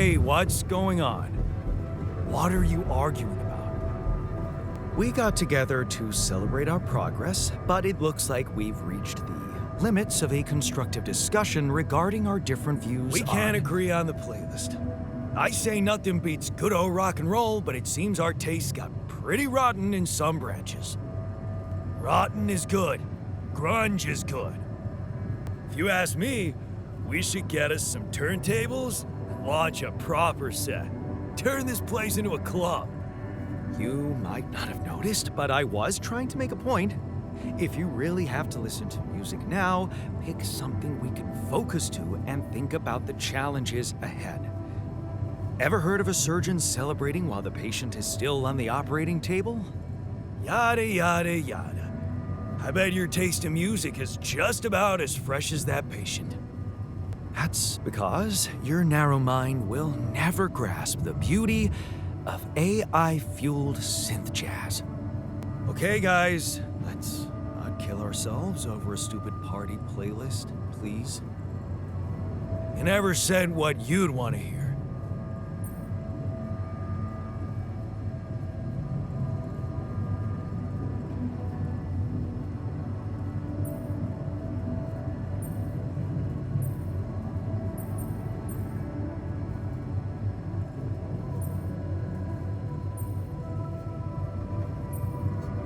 Hey, what's going on? What are you arguing about? We got together to celebrate our progress, but it looks like we've reached the limits of a constructive discussion regarding our different views. We can't agree on the playlist. I say nothing beats good old rock and roll, but it seems our tastes got pretty rotten in some branches. Rotten is good. Grunge is good. If you ask me, we should get us some turntables and launch a proper set. Turn this place into a club. You might not have noticed, but I was trying to make a point. If you really have to listen to music now, pick something we can focus to and think about the challenges ahead. Ever heard of a surgeon celebrating while the patient is still on the operating table? Yada, yada, yada. I bet your taste in music is just about as fresh as that patient. That's because your narrow mind will never grasp the beauty of AI-fueled synth jazz. Okay, guys, let's not kill ourselves over a stupid party playlist, please. You never said what you'd want to hear.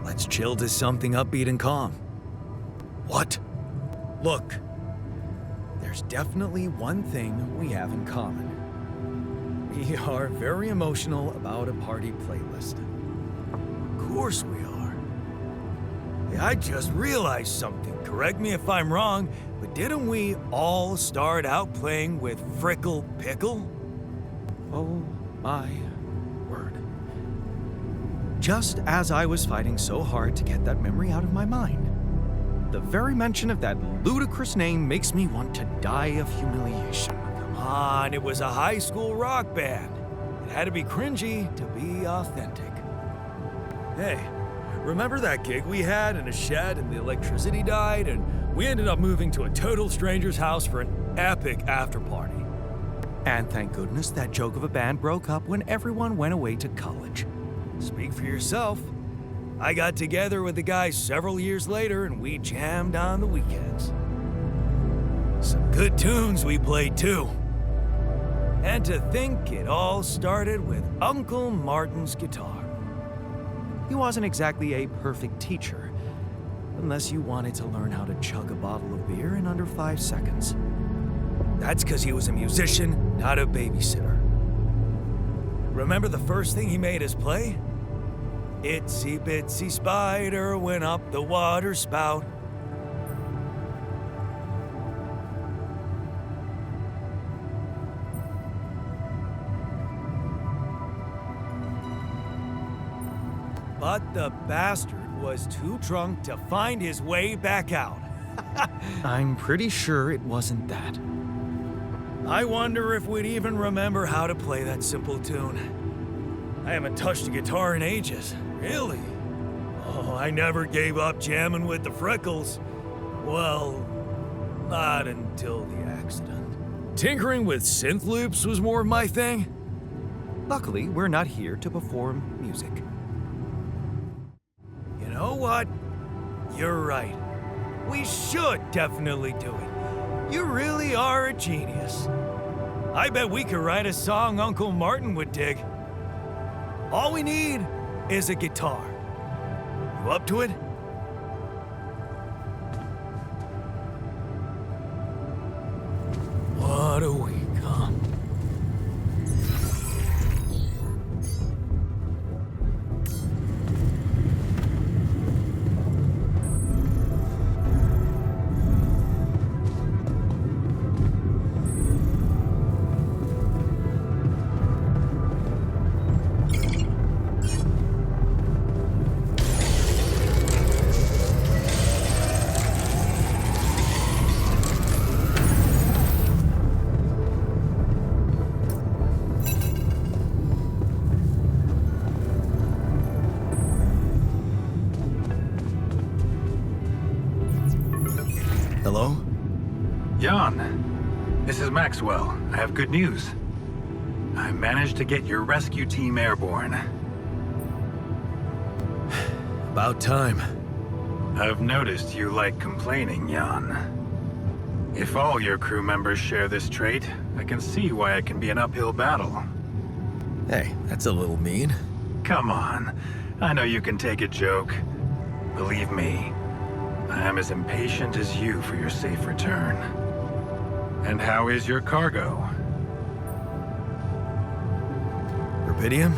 Let's chill to something upbeat and calm. What? Look, there's definitely one thing we have in common. We are very emotional about a party playlist. Of course we are. Hey, I just realized something. Correct me if I'm wrong, but didn't we all start out playing with Frickle Pickle? Oh my word. Just as I was fighting so hard to get that memory out of my mind, the very mention of that ludicrous name makes me want to die of humiliation. Come on, it was a high school rock band. It had to be cringy to be authentic. Hey, remember that gig we had in a shed and the electricity died and we ended up moving to a total stranger's house for an epic after party? And thank goodness that joke of a band broke up when everyone went away to college. Speak for yourself. I got together with the guys several years later and we jammed on the weekends. Some good tunes we played too. And to think it all started with Uncle Martin's guitar. He wasn't exactly a perfect teacher, unless you wanted to learn how to chug a bottle of beer in under 5 seconds. That's because he was a musician, not a babysitter. Remember the first thing he made us play? Itsy bitsy spider went up the water spout. But the bastard was too drunk to find his way back out. I'm pretty sure it wasn't that. I wonder if we'd even remember how to play that simple tune. I haven't touched a guitar in ages. Really? Oh, I never gave up jamming with the Freckles. Well, not until the accident. Tinkering with synth loops was more of my thing. Luckily, we're not here to perform music. You know what? You're right. We should definitely do it. You really are a genius. I bet we could write a song Uncle Martin would dig. All we need is a guitar. You up to it? What a week, huh? Jan, this is Maxwell. I have good news. I managed to get your rescue team airborne. About time. I've noticed you like complaining, Jan. If all your crew members share this trait, I can see why it can be an uphill battle. Hey, that's a little mean. Come on. I know you can take a joke. Believe me, I am as impatient as you for your safe return. And how is your cargo? Rubidium?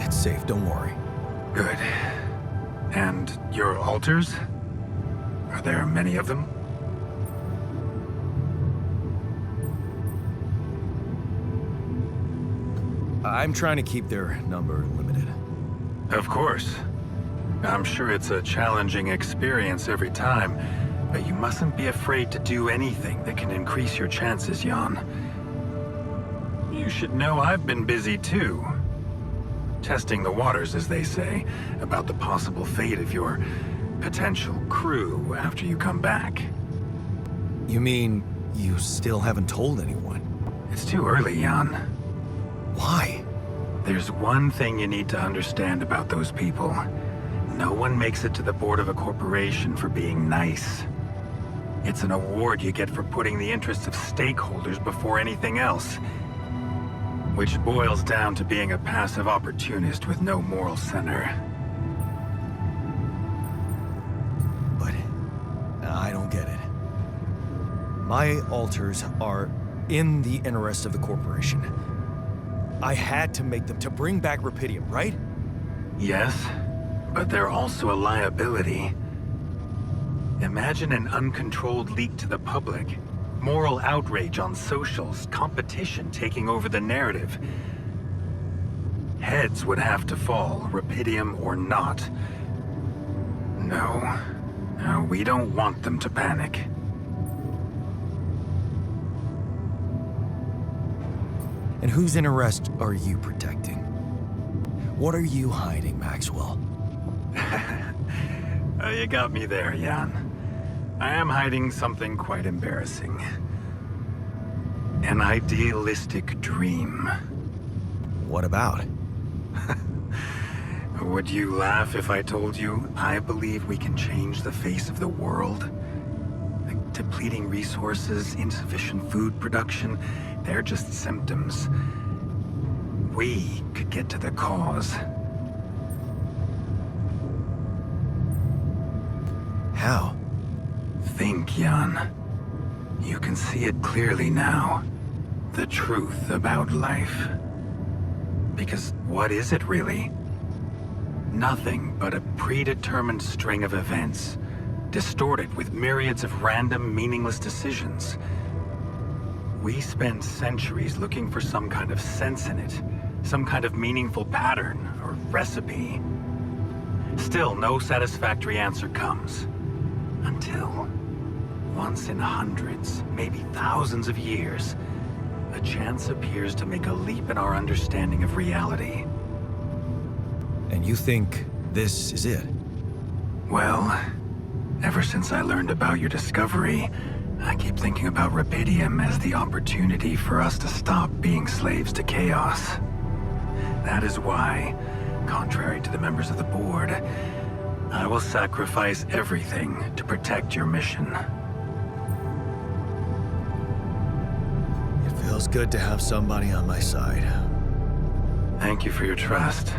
It's safe, don't worry. Good. And your altars? Are there many of them? I'm trying to keep their number limited. Of course. I'm sure it's a challenging experience every time, but you mustn't be afraid to do anything that can increase your chances, Jan. You should know I've been busy too. Testing the waters, as they say, about the possible fate of your potential crew after you come back. You mean you still haven't told anyone? It's too early, Jan. Why? There's one thing you need to understand about those people. No one makes it to the board of a corporation for being nice. It's an award you get for putting the interests of stakeholders before anything else. Which boils down to being a passive opportunist with no moral center. But I don't get it. My altars are in the interest of the corporation. I had to make them to bring back Rubidium, right? Yes, but they're also a liability. Imagine an uncontrolled leak to the public. Moral outrage on socials, competition taking over the narrative. Heads would have to fall, Rubidium or not. No, we don't want them to panic. And whose interest are you protecting? What are you hiding, Maxwell? You got me there, Jan. I am hiding something quite embarrassing. An idealistic dream. What about? Would you laugh if I told you I believe we can change the face of the world? Like depleting resources, insufficient food production, they're just symptoms. We could get to the cause. How? Think, Jan. You can see it clearly now. The truth about life. Because what is it really? Nothing but a predetermined string of events, distorted with myriads of random, meaningless decisions. We spend centuries looking for some kind of sense in it, some kind of meaningful pattern or recipe. Still, no satisfactory answer comes. Until, once in hundreds, maybe thousands of years, a chance appears to make a leap in our understanding of reality. And you think this is it? Well, ever since I learned about your discovery, I keep thinking about Rubidium as the opportunity for us to stop being slaves to chaos. That is why, contrary to the members of the board, I will sacrifice everything to protect your mission. It feels good to have somebody on my side. Thank you for your trust.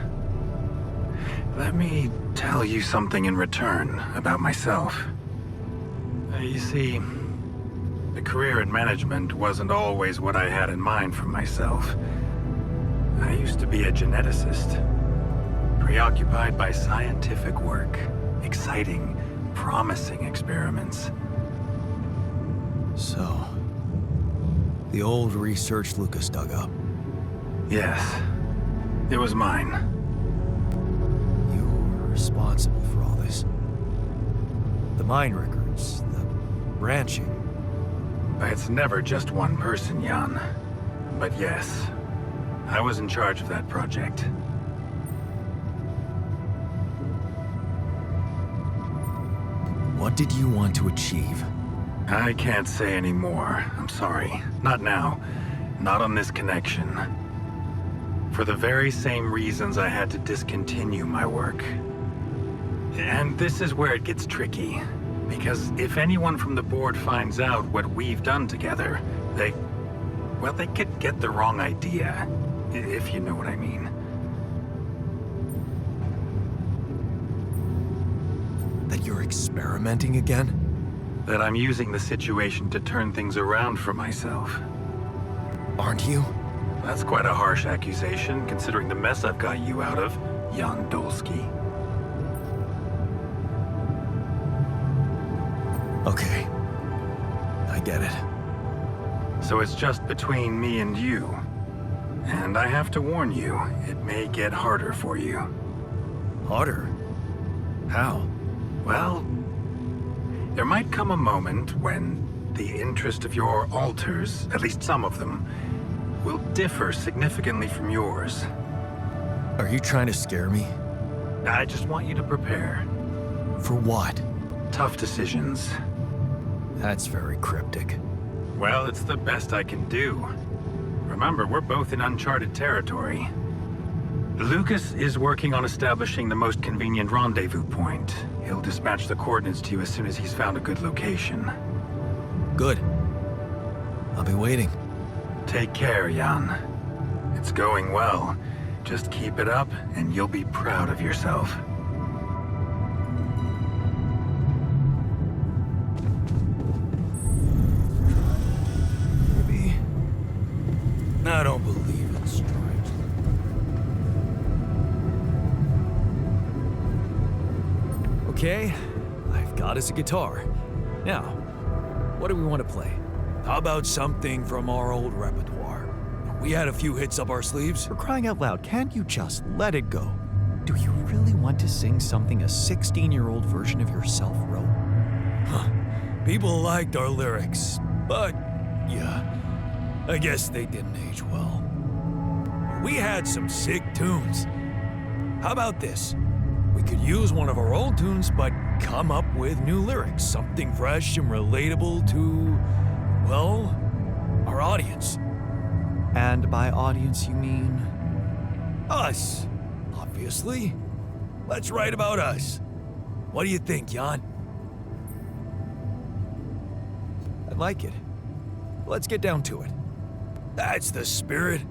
Let me tell you something in return about myself. You see, the career in management wasn't always what I had in mind for myself. I used to be a geneticist, preoccupied by scientific work, exciting, promising experiments. So, the old research Lucas dug up. Yes, it was mine. You were responsible for all this. The mine records, the branching. It's never just one person, Jan. But yes, I was in charge of that project. What did you want to achieve? I can't say any more. I'm sorry. Not now. Not on this connection. For the very same reasons I had to discontinue my work. And this is where it gets tricky. Because if anyone from the board finds out what we've done together, they could get the wrong idea, if you know what I mean. That you're experimenting again? That I'm using the situation to turn things around for myself. Aren't you? That's quite a harsh accusation, considering the mess I've got you out of, Jan Dolsky. Okay. I get it. So it's just between me and you. And I have to warn you, it may get harder for you. Harder? How? Well, there might come a moment when the interest of your alters, at least some of them, will differ significantly from yours. Are you trying to scare me? I just want you to prepare. For what? Tough decisions. That's very cryptic. Well, it's the best I can do. Remember, we're both in uncharted territory. Lucas is working on establishing the most convenient rendezvous point. He'll dispatch the coordinates to you as soon as he's found a good location. Good. I'll be waiting. Take care, Jan. It's going well. Just keep it up, and you'll be proud of yourself. Maybe. I don't believe in stripes. Okay, I've got us a guitar. Now, what do we want to play? How about something from our old repertoire? We had a few hits up our sleeves. For crying out loud, can't you just let it go? Do you really want to sing something a 16-year-old version of yourself wrote? Huh. People liked our lyrics, but yeah, I guess they didn't age well. We had some sick tunes. How about this? We could use one of our old tunes, but come up with new lyrics, something fresh and relatable to, well, our audience. And by audience, you mean us, obviously. Let's write about us. What do you think, Jan? I like it. Let's get down to it. That's the spirit.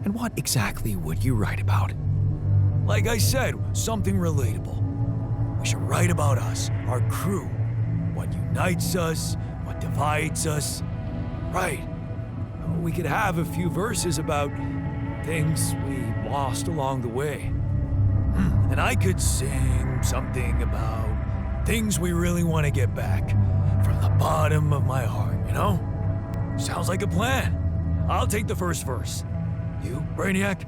And what exactly would you write about? Like I said, something relatable. We should write about us, our crew. What unites us, what divides us. Right. We could have a few verses about things we lost along the way. And I could sing something about things we really want to get back from the bottom of my heart, you know? Sounds like a plan. I'll take the first verse. You, Brainiac?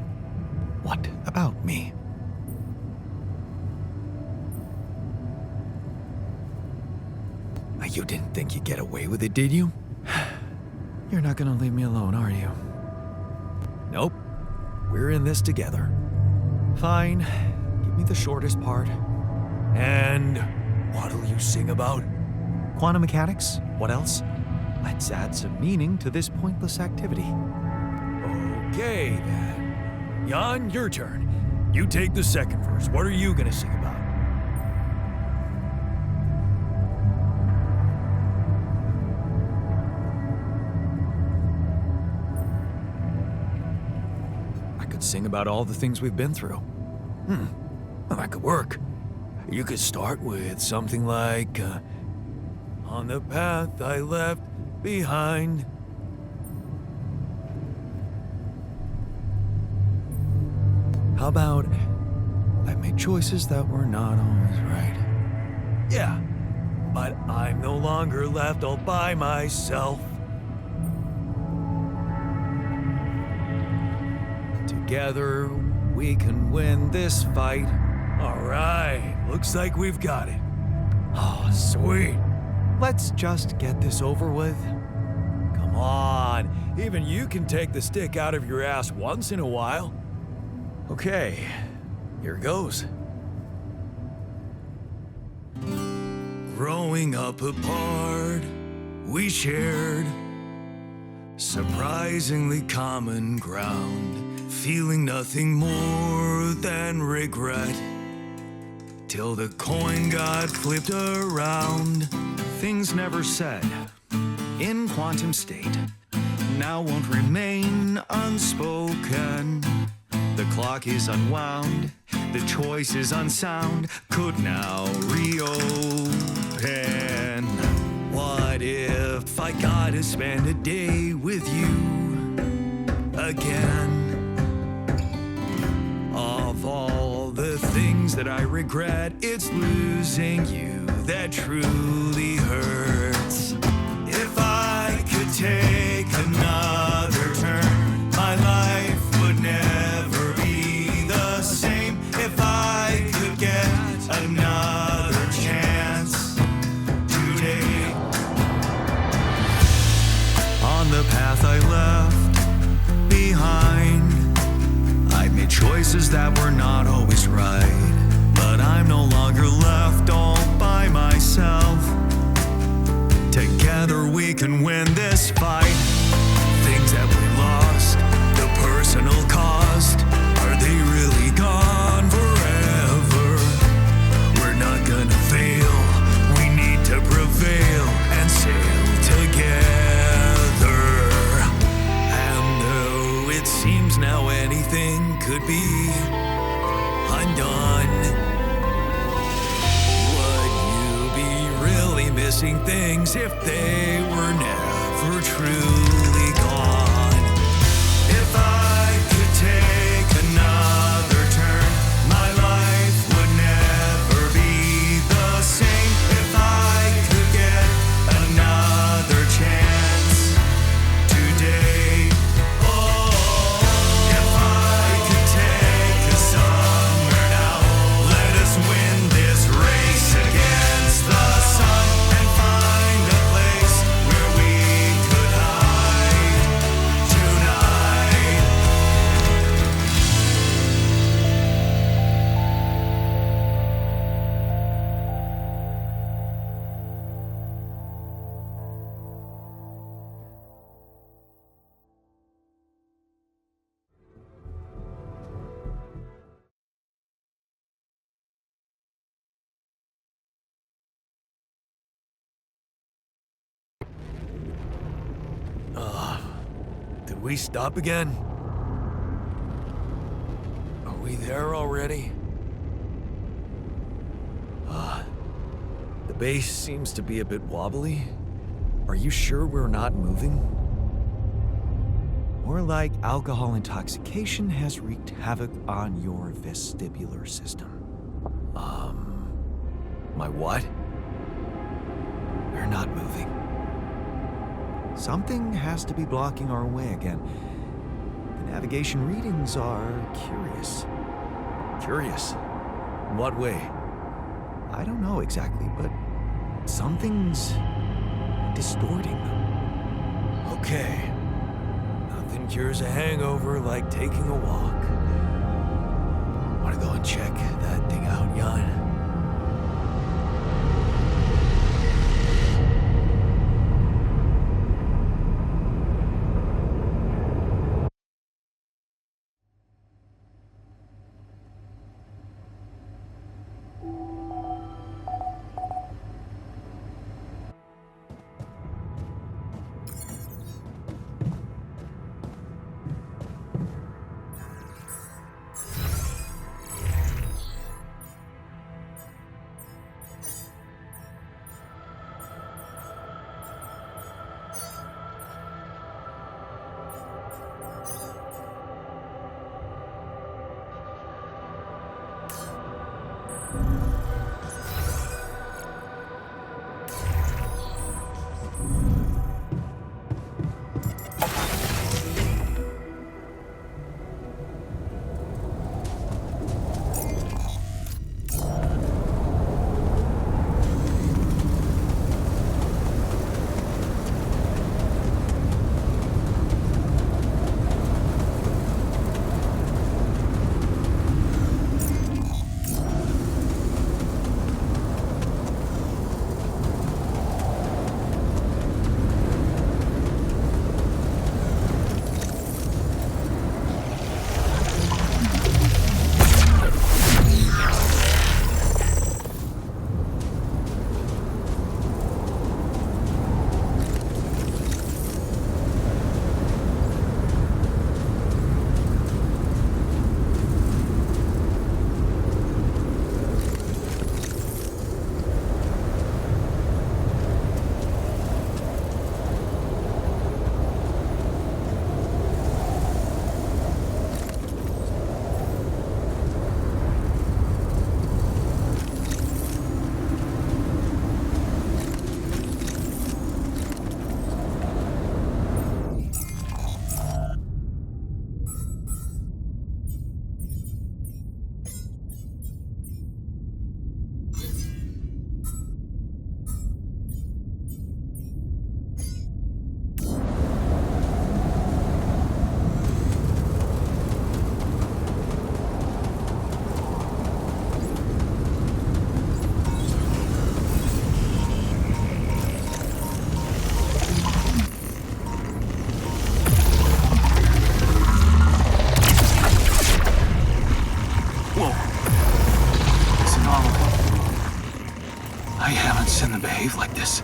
What about me? You didn't think you'd get away with it, did you? You're not gonna leave me alone, are you? Nope. We're in this together. Fine. Give me the shortest part. And what'll you sing about? Quantum mechanics? What else? Let's add some meaning to this pointless activity. Okay, then. Jan, your turn. You take the second verse. What are you gonna sing about? Sing about all the things we've been through. Well, that could work. You could start with something like, on the path I left behind. How about, I made choices that were not always right. Yeah, but I'm no longer left all by myself. Together, we can win this fight. All right, looks like we've got it. Oh, sweet. Let's just get this over with. Come on, even you can take the stick out of your ass once in a while. Okay, here goes. Growing up apart, we shared surprisingly common ground. feeling nothing more than regret. Till the coin got flipped around. Things never said in quantum state now won't remain unspoken. The clock is unwound, the choice is unsound, could now reopen. What if I gotta spend a day with you again? Of all the things that I regret, It's losing you that truly hurts. If I could take another turn, my life would never be the same. If I could get another chance today. on the path I left behind, I made choices that were not always right. But I'm no longer left all by myself. Together we can win this fight. Things that we lost, the personal cost, are they really gone forever? We're not gonna fail, we need to prevail and sail together. And though it seems now anything could be undone, would you be really missing things if they were never truly gone? If I could take another turn, my life would never be the same. If I could get another chance today. Oh, if I could take us somewhere now, let us win this race against the sun and find a place where we could hide tonight. Did we stop again? Are we there already? The base seems to be a bit wobbly. Are you sure we're not moving? More like alcohol intoxication has wreaked havoc on your vestibular system. My what? We're not moving. Something has to be blocking our way again. The navigation readings are curious. Curious. In what way? I don't know exactly, but something's distorting them. Okay. Nothing cures a hangover like taking a walk. Wanna go and check that thing out, Jan? Whoa. It's an anomaly. I haven't seen them behave like this.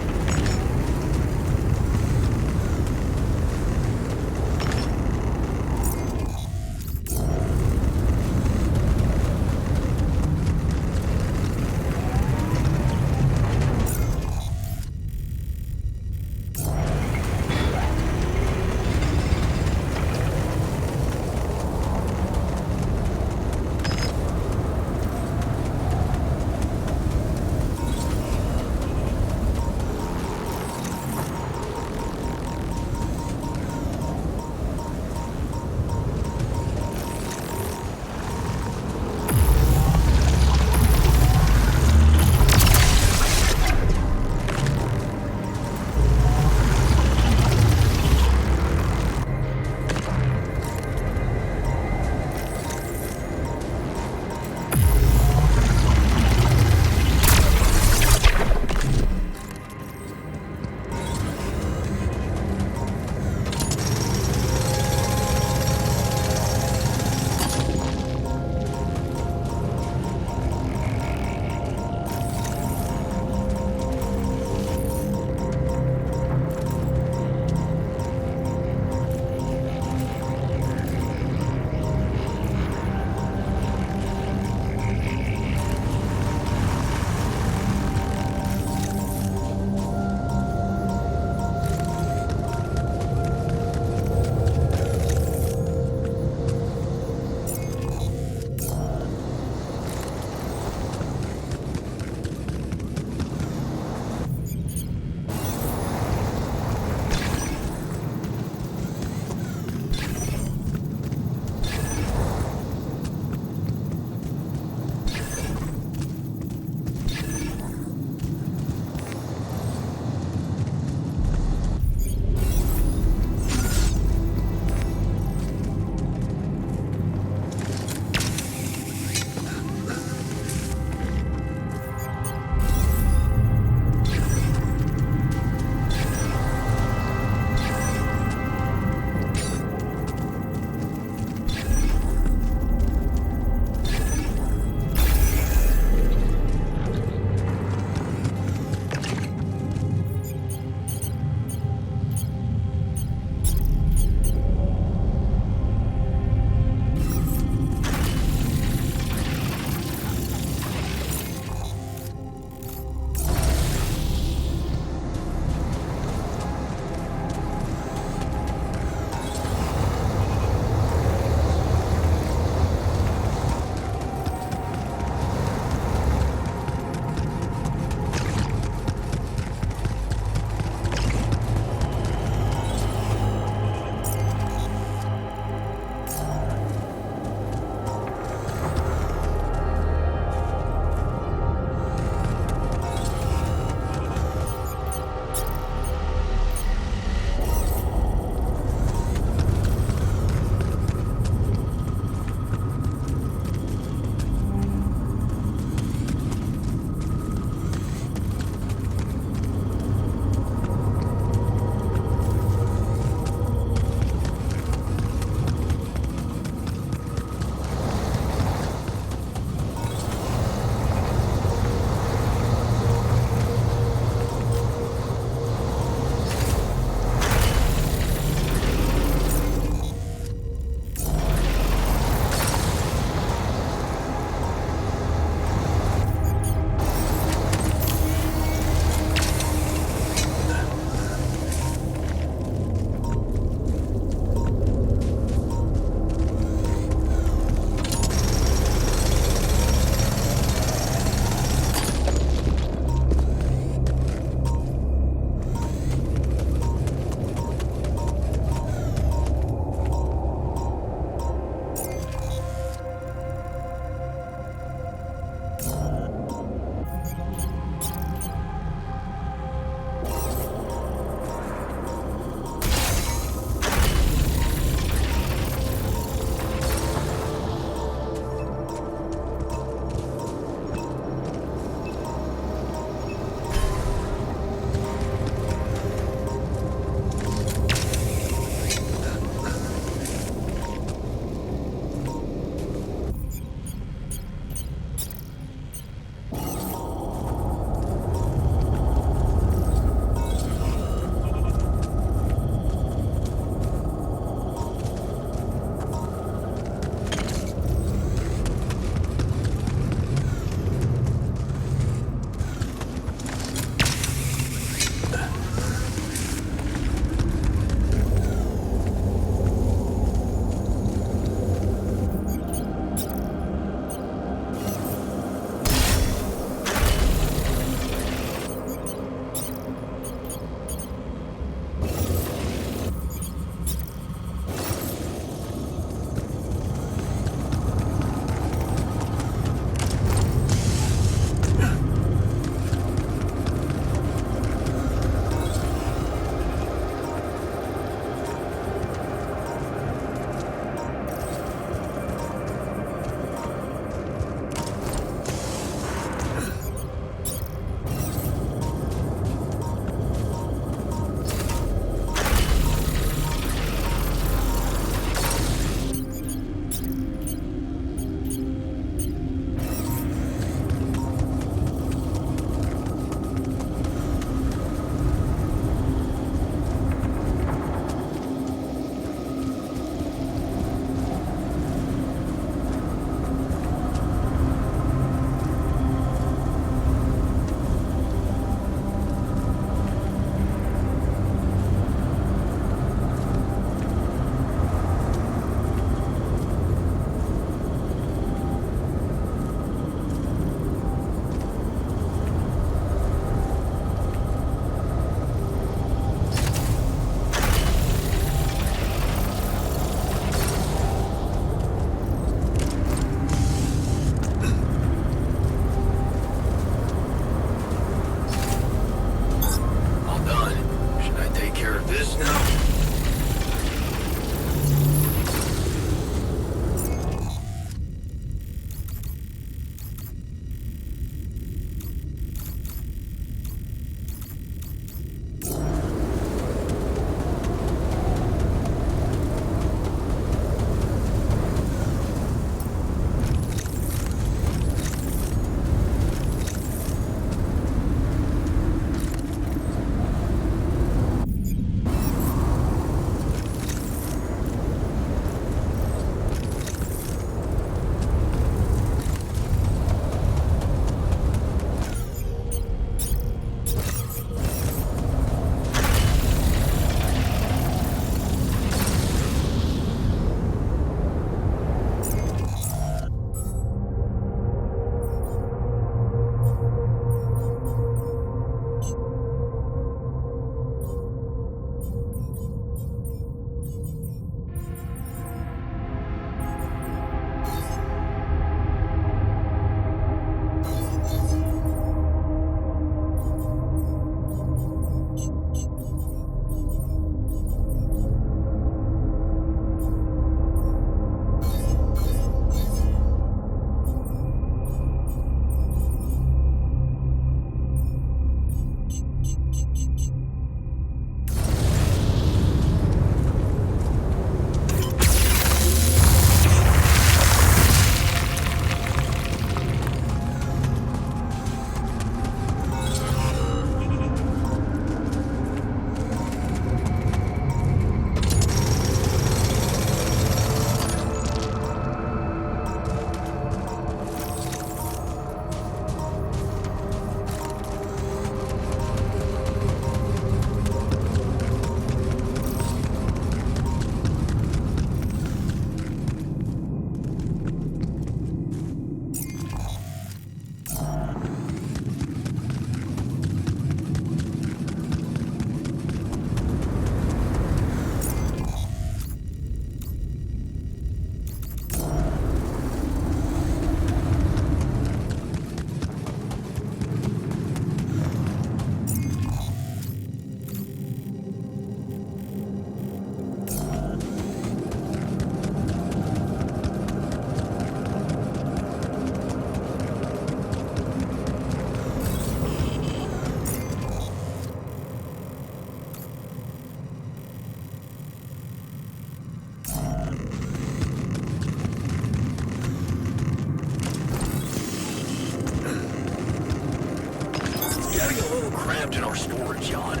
trapped in our storage yard.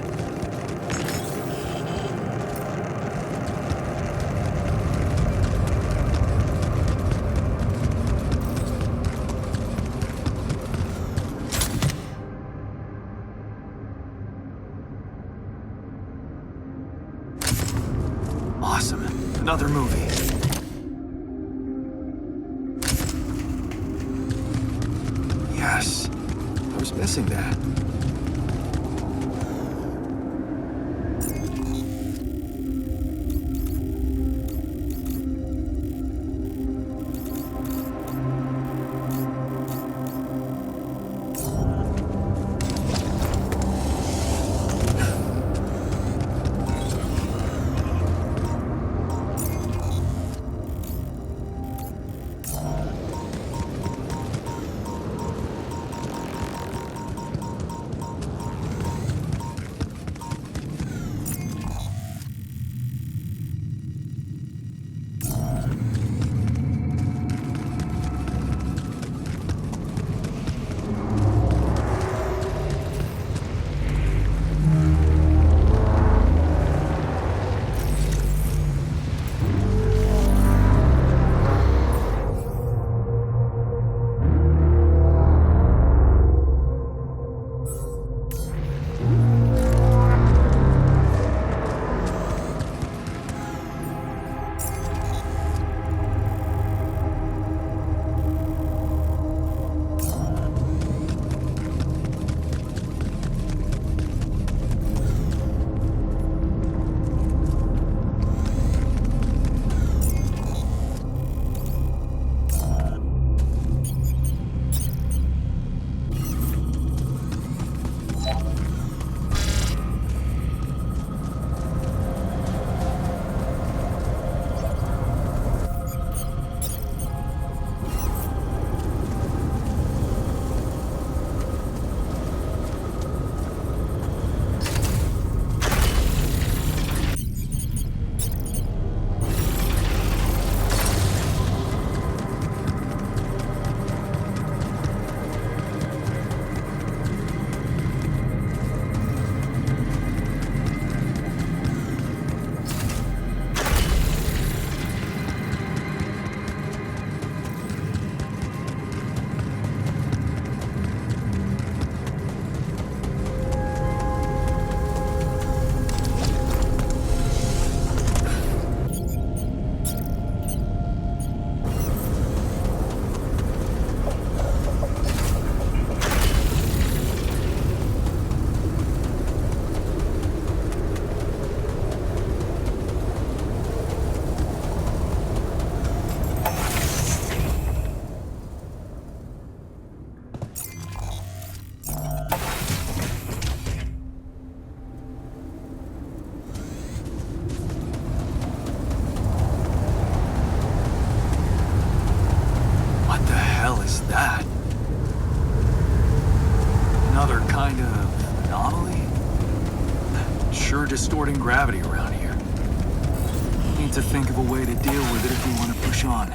Awesome. Another movie. Yes. I was missing that. Distorting gravity around here. Need to think of a way to deal with it if we want to push on.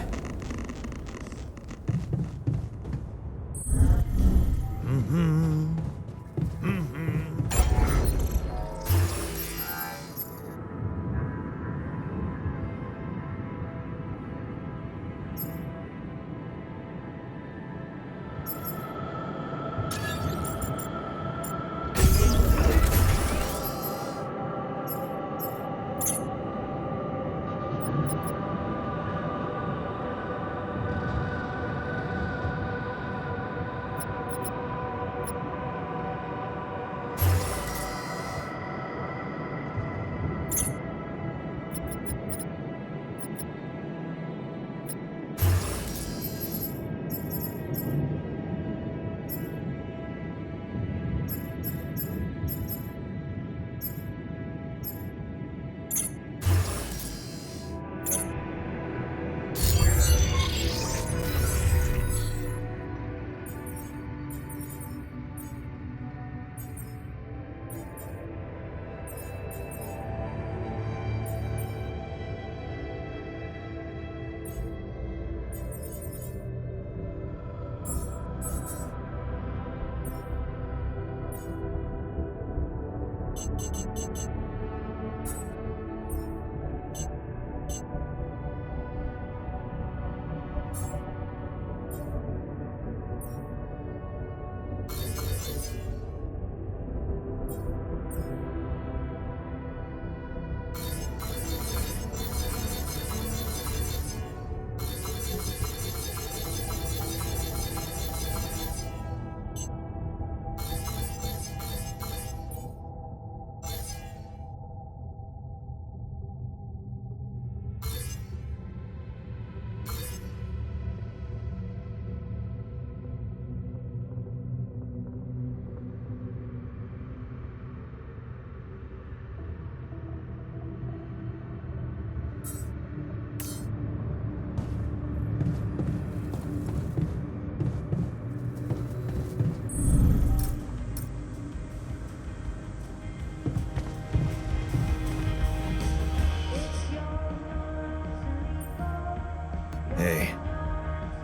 Hey,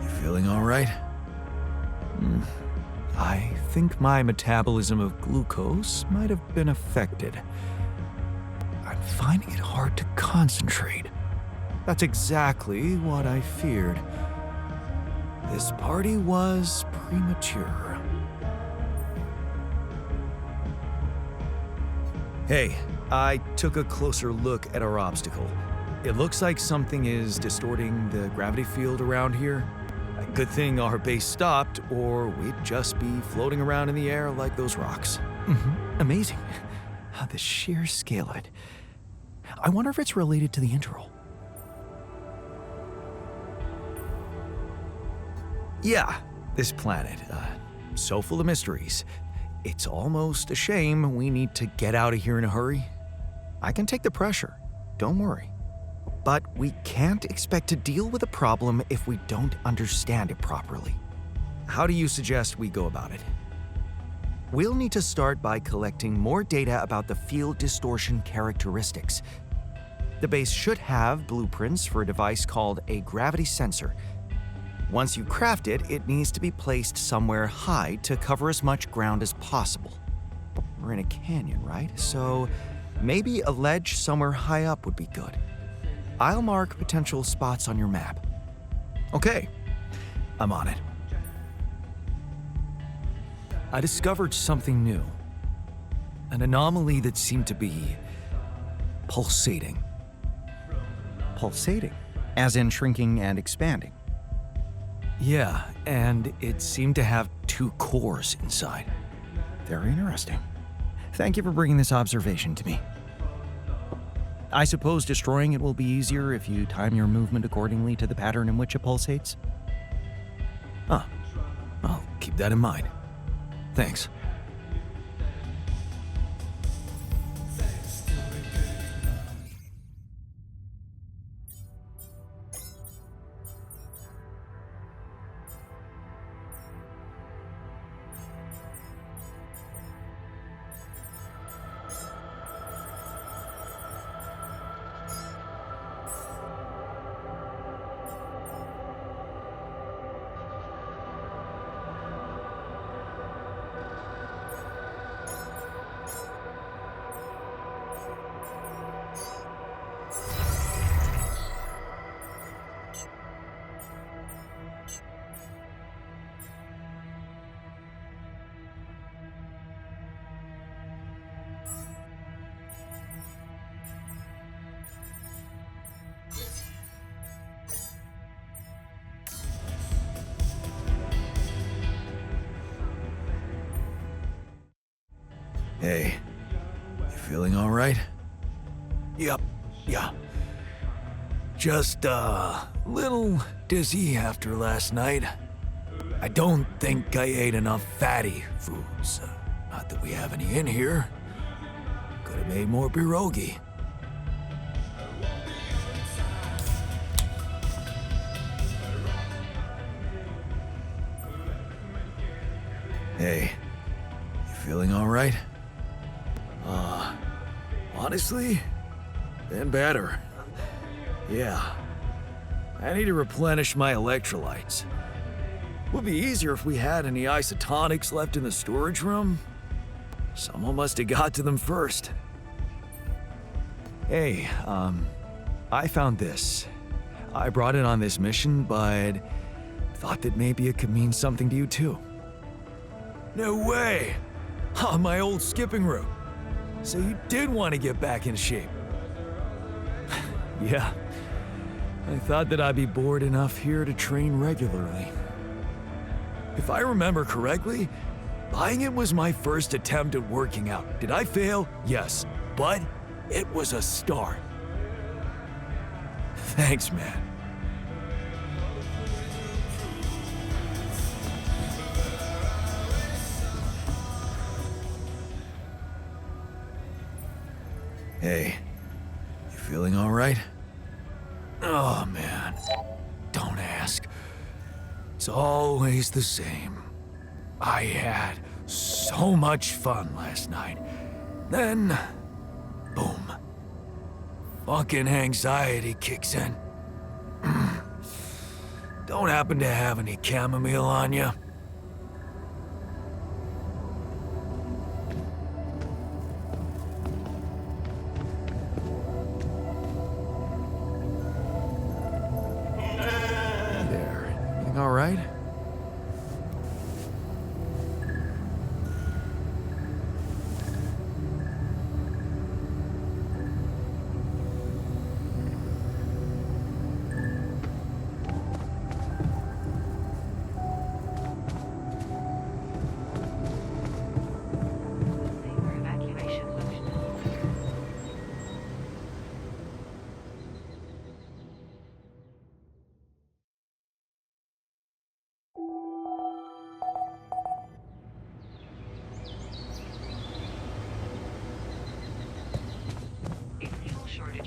you feeling all right? I think my metabolism of glucose might have been affected. I'm finding it hard to concentrate. That's exactly what I feared. This party was premature. Hey, I took a closer look at our obstacle. It looks like something is distorting the gravity field around here. A good thing our base stopped, or we'd just be floating around in the air like those rocks. Amazing. The sheer scale of it. I wonder if it's related to the interval. Yeah, this planet, so full of mysteries. It's almost a shame we need to get out of here in a hurry. I can take the pressure, don't worry. But we can't expect to deal with a problem if we don't understand it properly. How do you suggest we go about it? We'll need to start by collecting more data about the field distortion characteristics. The base should have blueprints for a device called a gravity sensor. Once you craft it, it needs to be placed somewhere high to cover as much ground as possible. We're in a canyon, right? So maybe a ledge somewhere high up would be good. I'll mark potential spots on your map. Okay, I'm on it. I discovered something new. An anomaly that seemed to be pulsating. Pulsating? As in shrinking and expanding. Yeah, and it seemed to have two cores inside. Very interesting. Thank you for bringing this observation to me. I suppose destroying it will be easier if you time your movement accordingly to the pattern in which it pulsates? I'll keep that in mind. Thanks. Hey, you feeling all right? Yep, yeah. Just a little dizzy after last night. I don't think I ate enough fatty foods. Not that we have any in here. Could have made more pierogi. Hey, you feeling all right? Honestly, been better. Yeah. I need to replenish my electrolytes. Would be easier if we had any isotonics left in the storage room. Someone must have got to them first. Hey, I found this. I brought it on this mission, but thought that maybe it could mean something to you too. No way! On my old skipping rope. So you did want to get back in shape. Yeah. I thought that I'd be bored enough here to train regularly. If I remember correctly, buying it was my first attempt at working out. Did I fail? Yes. But it was a start. Thanks, man. Hey, you feeling all right? Oh, man. Don't ask. It's always the same. I had so much fun last night. Then, boom. Fucking anxiety kicks in. Don't happen to have any chamomile on you? There. Everything all right?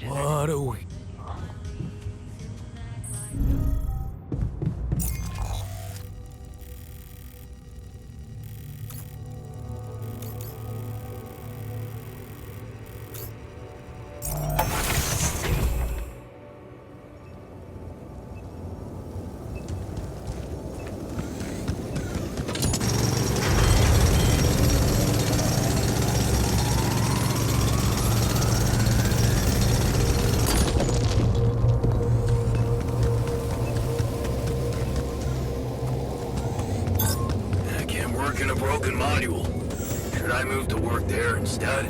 What a week. I can't work in a broken module. Should I move to work there instead?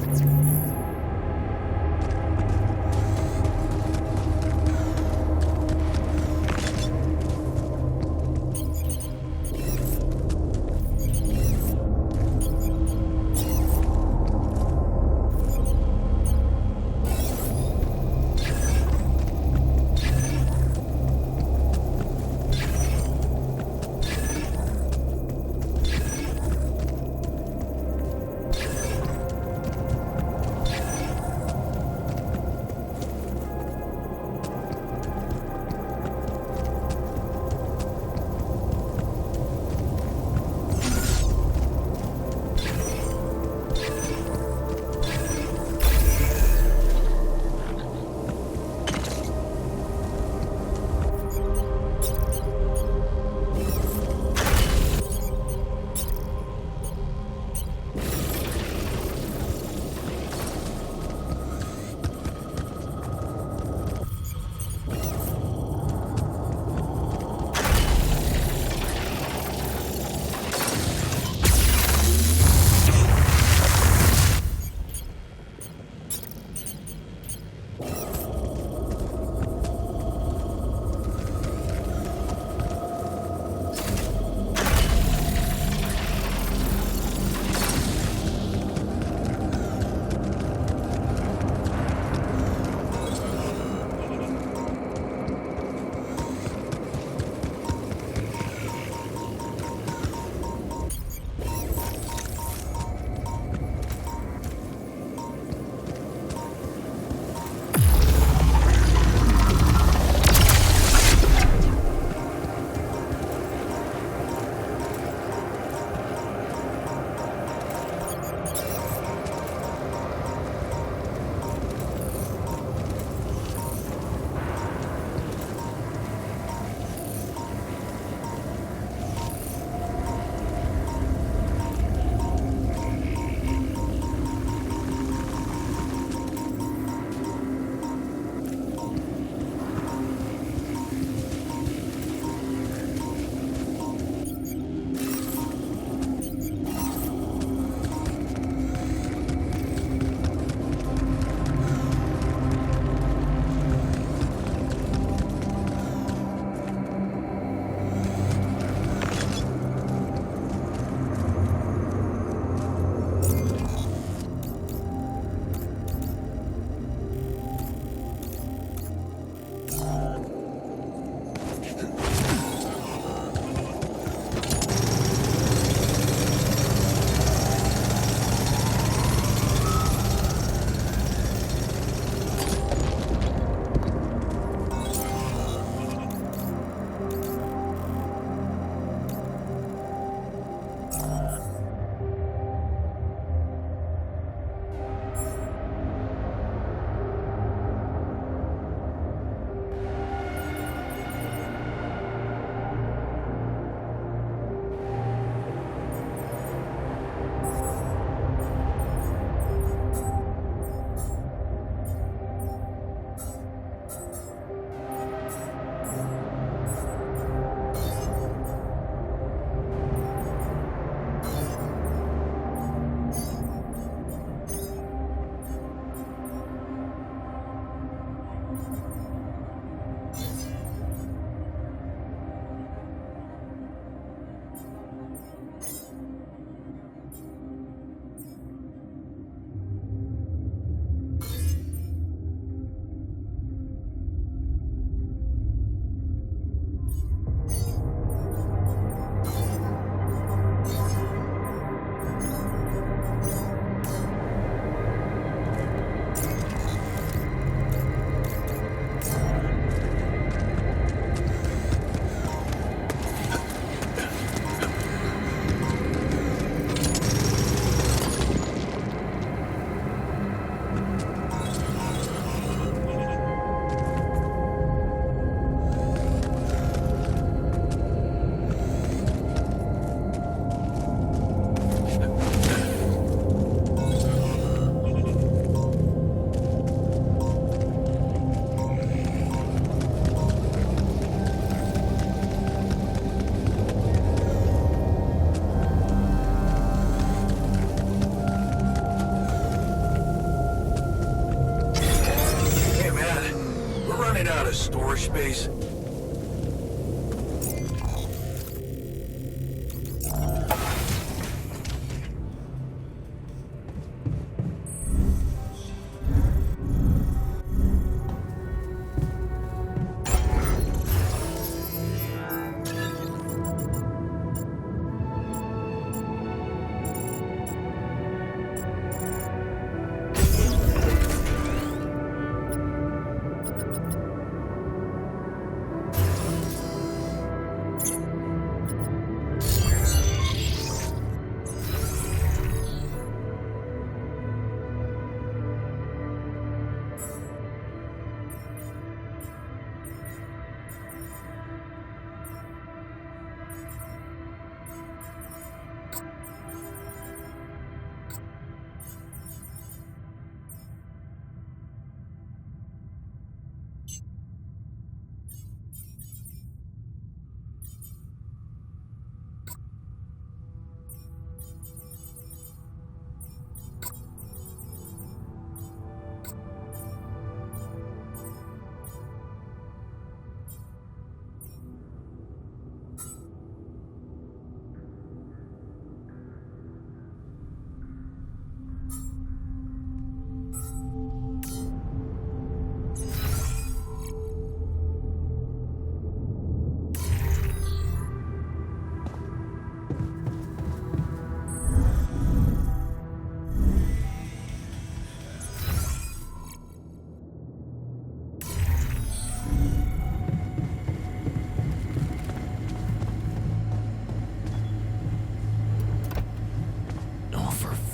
running out of storage space?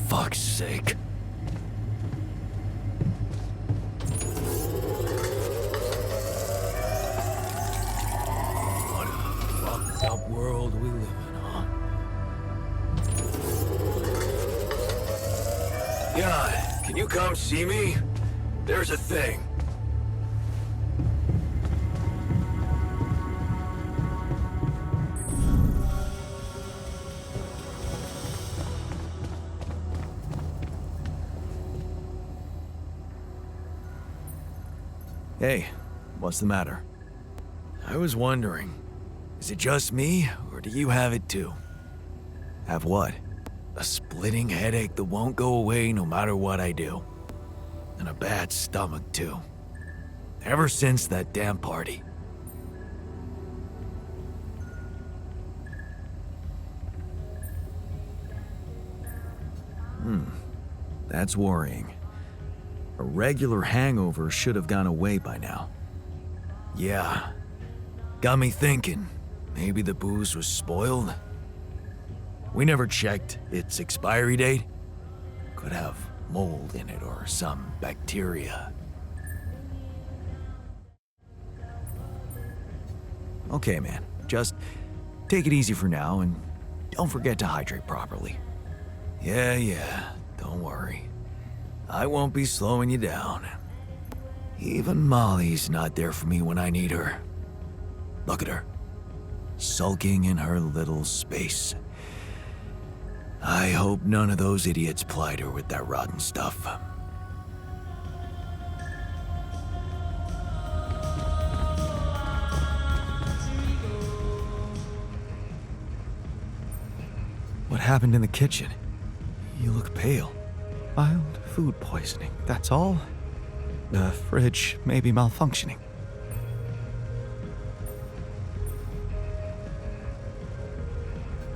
Fuck's sake. What a fucked up world we live in, huh? Yeah, can you come see me? There's a thing. Hey, what's the matter? I was wondering, is it just me, or do you have it too? Have what? A splitting headache that won't go away no matter what I do. And a bad stomach too. Ever since that damn party. That's worrying. A regular hangover should have gone away by now. Yeah. Got me thinking. Maybe the booze was spoiled? We never checked its expiry date. Could have mold in it or some bacteria. Okay, man. Just take it easy for now and don't forget to hydrate properly. Yeah. Don't worry. I won't be slowing you down. Even Molly's not there for me when I need her. Look at her. Sulking in her little space. I hope none of those idiots plied her with that rotten stuff. What happened in the kitchen? You look pale. Mild food poisoning, that's all. The fridge may be malfunctioning.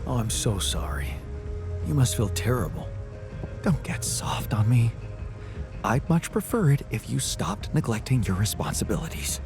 Oh, I'm so sorry. You must feel terrible. Don't get soft on me. I'd much prefer it if you stopped neglecting your responsibilities.